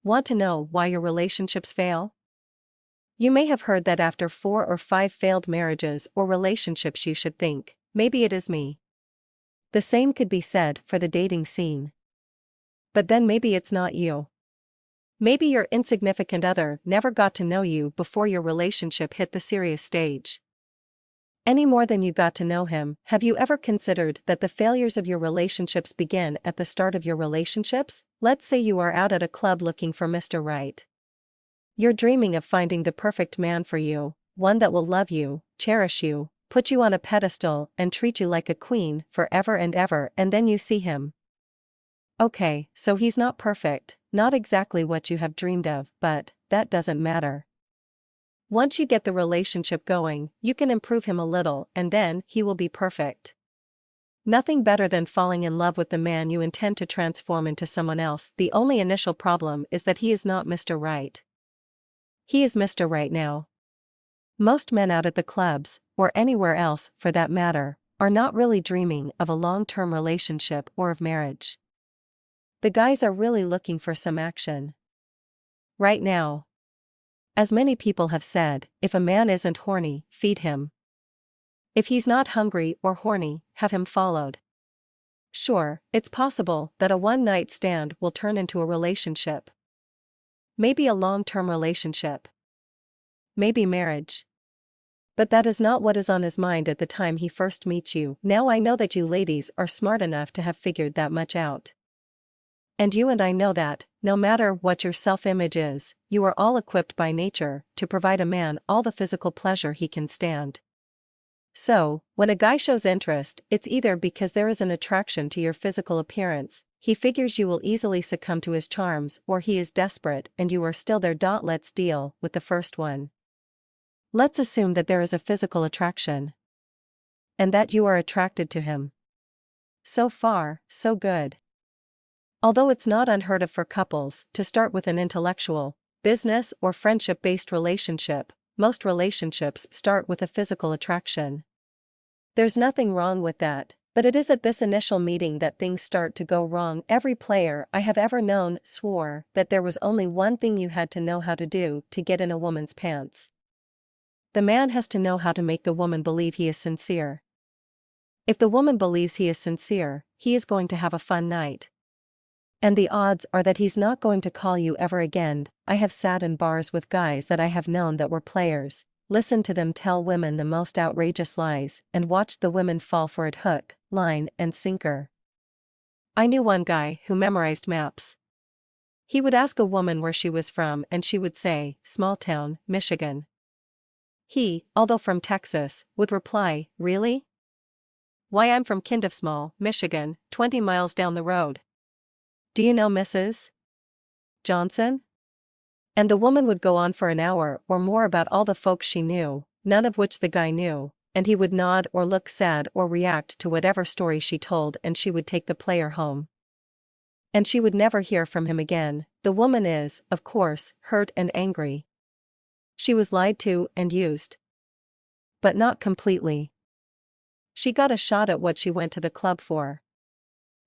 Want to know why your relationships fail? You may have heard that after 4 or 5 failed marriages or relationships you should think, maybe it is me. The same could be said for the dating scene. But then maybe it's not you. Maybe your insignificant other never got to know you before your relationship hit the serious stage. Any more than you got to know him. Have you ever considered that the failures of your relationships begin at the start of your relationships? Let's say you are out at a club looking for Mr. Right. You're dreaming of finding the perfect man for you, one that will love you, cherish you, put you on a pedestal and treat you like a queen forever and ever, and then you see him. Okay, so he's not perfect, not exactly what you have dreamed of, but that doesn't matter. Once you get the relationship going, you can improve him a little and then he will be perfect. Nothing better than falling in love with the man you intend to transform into someone else. The only initial problem is that he is not Mr. Right. He is Mr. Right now. Most men out at the clubs, or anywhere else for that matter, are not really dreaming of a long-term relationship or of marriage. The guys are really looking for some action. Right now. As many people have said, if a man isn't horny, feed him. If he's not hungry or horny, have him followed. Sure, it's possible that a one-night stand will turn into a relationship. Maybe a long-term relationship. Maybe marriage. But that is not what is on his mind at the time he first meets you. Now I know that you ladies are smart enough to have figured that much out. And you and I know that, no matter what your self-image is, you are all equipped by nature to provide a man all the physical pleasure he can stand. So, when a guy shows interest, it's either because there is an attraction to your physical appearance, he figures you will easily succumb to his charms, or he is desperate and you are still there. Let's deal with the first one. Let's assume that there is a physical attraction. And that you are attracted to him. So far, so good. Although it's not unheard of for couples to start with an intellectual, business or friendship-based relationship, most relationships start with a physical attraction. There's nothing wrong with that, but it is at this initial meeting that things start to go wrong. Every player I have ever known swore that there was only one thing you had to know how to do to get in a woman's pants. The man has to know how to make the woman believe he is sincere. If the woman believes he is sincere, he is going to have a fun night. And the odds are that he's not going to call you ever again. I have sat in bars with guys that I have known that were players, listened to them tell women the most outrageous lies, and watched the women fall for it hook, line, and sinker. I knew one guy who memorized maps. He would ask a woman where she was from and she would say, "Small town, Michigan." He, although from Texas, would reply, "Really? Why, I'm from Kindofsmall, Michigan, 20 miles down the road. Do you know Mrs. Johnson?" And the woman would go on for an hour or more about all the folks she knew, none of which the guy knew, and he would nod or look sad or react to whatever story she told, and she would take the player home. And she would never hear from him again. The woman is, of course, hurt and angry. She was lied to and used. But not completely. She got a shot at what she went to the club for.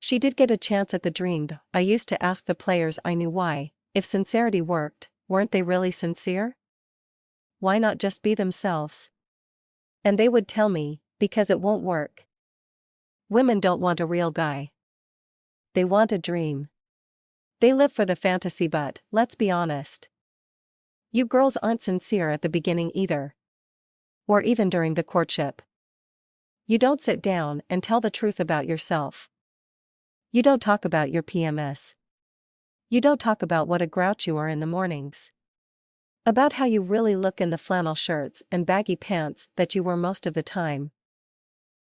She did get a chance at the dreamed. I used to ask the players I knew why, if sincerity worked, weren't they really sincere? Why not just be themselves? And they would tell me, because it won't work. Women don't want a real guy. They want a dream. They live for the fantasy, but, let's be honest. You girls aren't sincere at the beginning either. Or even during the courtship. You don't sit down and tell the truth about yourself. You don't talk about your PMS. You don't talk about what a grouch you are in the mornings. About how you really look in the flannel shirts and baggy pants that you wear most of the time.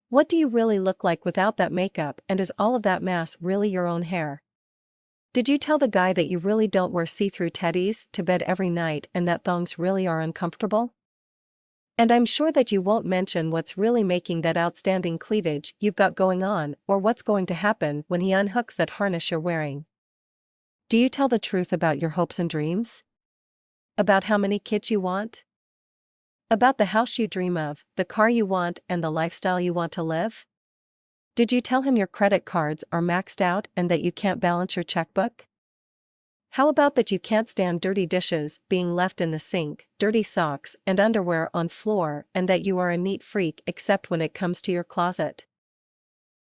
What do you really look like without that makeup, and is all of that mass really your own hair? Did you tell the guy that you really don't wear see-through teddies to bed every night and that thongs really are uncomfortable? And I'm sure that you won't mention what's really making that outstanding cleavage you've got going on, or what's going to happen when he unhooks that harness you're wearing. Do you tell the truth about your hopes and dreams? About how many kids you want? About the house you dream of, the car you want, and the lifestyle you want to live? Did you tell him your credit cards are maxed out and that you can't balance your checkbook? How about that you can't stand dirty dishes being left in the sink, dirty socks and underwear on floor, and that you are a neat freak except when it comes to your closet?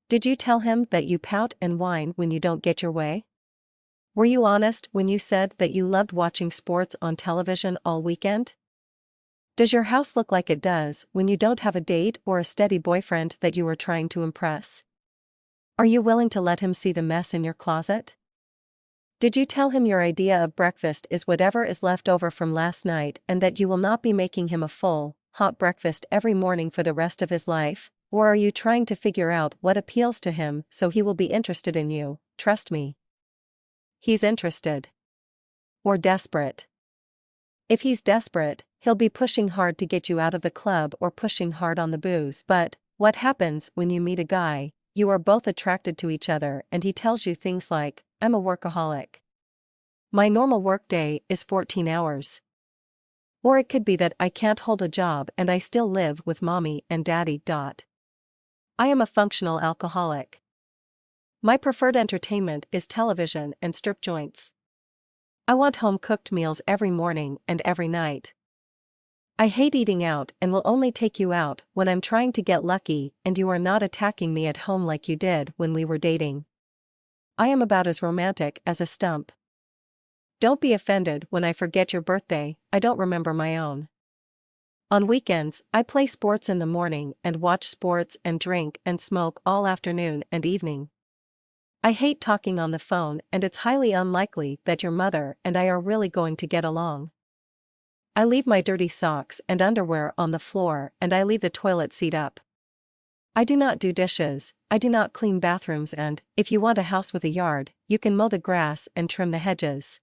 Did you tell him that you pout and whine when you don't get your way? Were you honest when you said that you loved watching sports on television all weekend? Does your house look like it does when you don't have a date or a steady boyfriend that you are trying to impress? Are you willing to let him see the mess in your closet? Did you tell him your idea of breakfast is whatever is left over from last night and that you will not be making him a full, hot breakfast every morning for the rest of his life? Or are you trying to figure out what appeals to him so he will be interested in you? Trust me. He's interested. Or desperate. If he's desperate, he'll be pushing hard to get you out of the club or pushing hard on the booze. But what happens when you meet a guy, you are both attracted to each other, and he tells you things like, "I'm a workaholic. My normal workday is 14 hours. Or it could be that I can't hold a job and I still live with mommy and daddy. I am a functional alcoholic. My preferred entertainment is television and strip joints. I want home-cooked meals every morning and every night. I hate eating out and will only take you out when I'm trying to get lucky and you are not attacking me at home like you did when we were dating. I am about as romantic as a stump. Don't be offended when I forget your birthday, I don't remember my own. On weekends, I play sports in the morning and watch sports and drink and smoke all afternoon and evening. I hate talking on the phone, and it's highly unlikely that your mother and I are really going to get along. I leave my dirty socks and underwear on the floor and I leave the toilet seat up. I do not do dishes, I do not clean bathrooms, and, if you want a house with a yard, you can mow the grass and trim the hedges.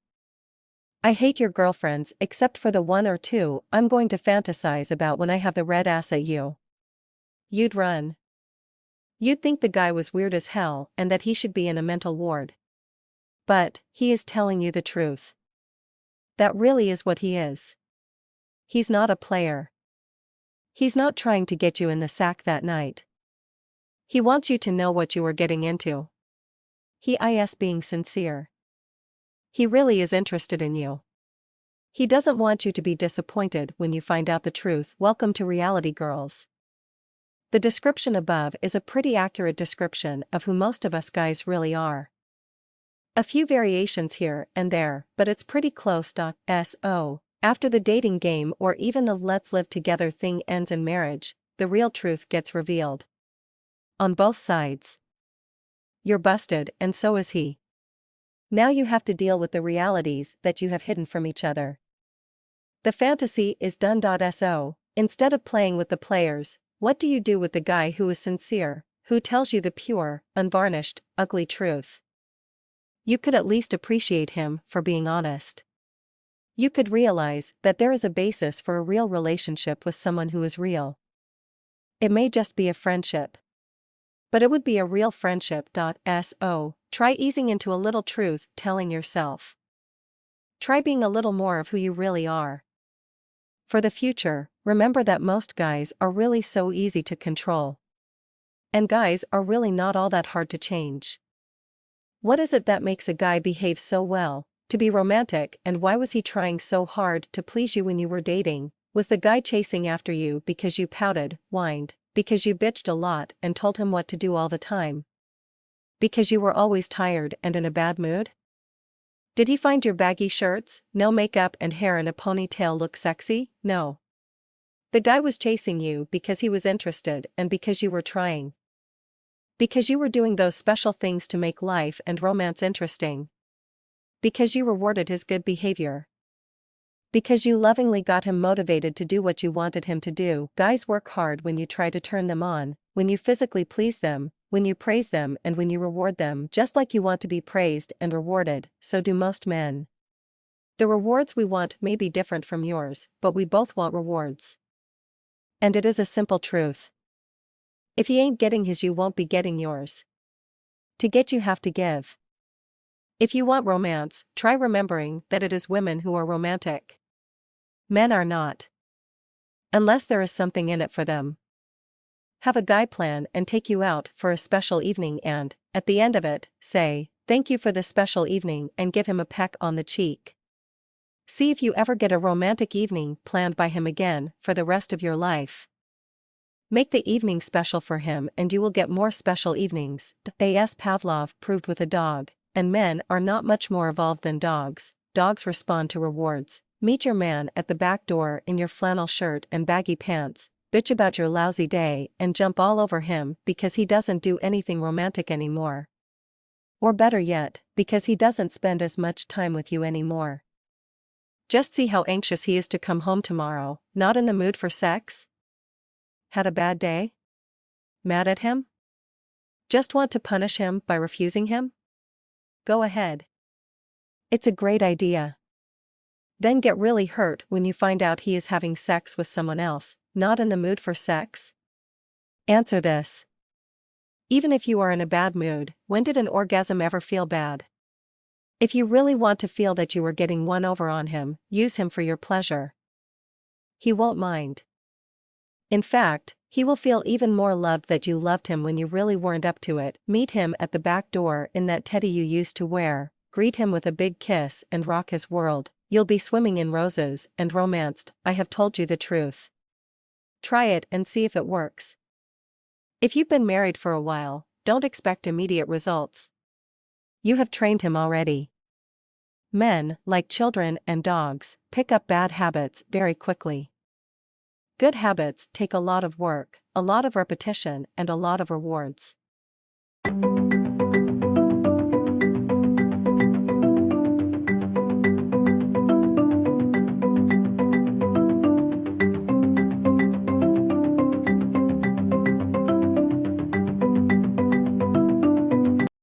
I hate your girlfriends except for the one or two I'm going to fantasize about when I have the red ass at you. You'd run. You'd think the guy was weird as hell and that he should be in a mental ward. But he is telling you the truth. That really is what he is. He's not a player. He's not trying to get you in the sack that night. He wants you to know what you are getting into. He is being sincere. He really is interested in you. He doesn't want you to be disappointed when you find out the truth. Welcome to reality, girls. The description above is a pretty accurate description of who most of us guys really are. A few variations here and there, but it's pretty close. So, after the dating game or even the let's live together thing ends in marriage, the real truth gets revealed. On both sides. You're busted, and so is he. Now you have to deal with the realities that you have hidden from each other. The fantasy is done. So, instead of playing with the players, what do you do with the guy who is sincere, who tells you the pure, unvarnished, ugly truth? You could at least appreciate him for being honest. You could realize that there is a basis for a real relationship with someone who is real. It may just be a friendship. But it would be a real friendship. So, try easing into a little truth telling yourself. Try being a little more of who you really are. For the future, remember that most guys are really so easy to control. And guys are really not all that hard to change. What is it that makes a guy behave so well, to be romantic, and why was he trying so hard to please you when you were dating? Was the guy chasing after you because you pouted, whined, because you bitched a lot and told him what to do all the time? Because you were always tired and in a bad mood? Did he find your baggy shirts, no makeup and hair in a ponytail look sexy? No. The guy was chasing you because he was interested and because you were trying. Because you were doing those special things to make life and romance interesting. Because you rewarded his good behavior. Because you lovingly got him motivated to do what you wanted him to do. Guys work hard when you try to turn them on, when you physically please them, when you praise them, and when you reward them. Just like you want to be praised and rewarded, so do most men. The rewards we want may be different from yours, but we both want rewards. And it is a simple truth. If he ain't getting his, you won't be getting yours. To get, you have to give. If you want romance, try remembering that it is women who are romantic. Men are not. Unless there is something in it for them. Have a guy plan and take you out for a special evening and, at the end of it, say, Thank you for this special evening and give him a peck on the cheek. See if you ever get a romantic evening planned by him again for the rest of your life. Make the evening special for him and you will get more special evenings. A.S. Pavlov proved with a dog, and men are not much more evolved than dogs. Dogs respond to rewards. Meet your man at the back door in your flannel shirt and baggy pants, bitch about your lousy day and jump all over him because he doesn't do anything romantic anymore. Or better yet, because he doesn't spend as much time with you anymore. Just see how anxious he is to come home tomorrow. Not in the mood for sex? Had a bad day? Mad at him? Just want to punish him by refusing him? Go ahead. It's a great idea. Then get really hurt when you find out he is having sex with someone else. Not in the mood for sex? Answer this. Even if you are in a bad mood, when did an orgasm ever feel bad? If you really want to feel that you are getting one over on him, use him for your pleasure. He won't mind. In fact, he will feel even more loved that you loved him when you really weren't up to it. Meet him at the back door in that teddy you used to wear, greet him with a big kiss and rock his world. You'll be swimming in roses and romanced. I have told you the truth. Try it and see if it works. If you've been married for a while, don't expect immediate results. You have trained him already. Men, like children and dogs, pick up bad habits very quickly. Good habits take a lot of work, a lot of repetition, and a lot of rewards.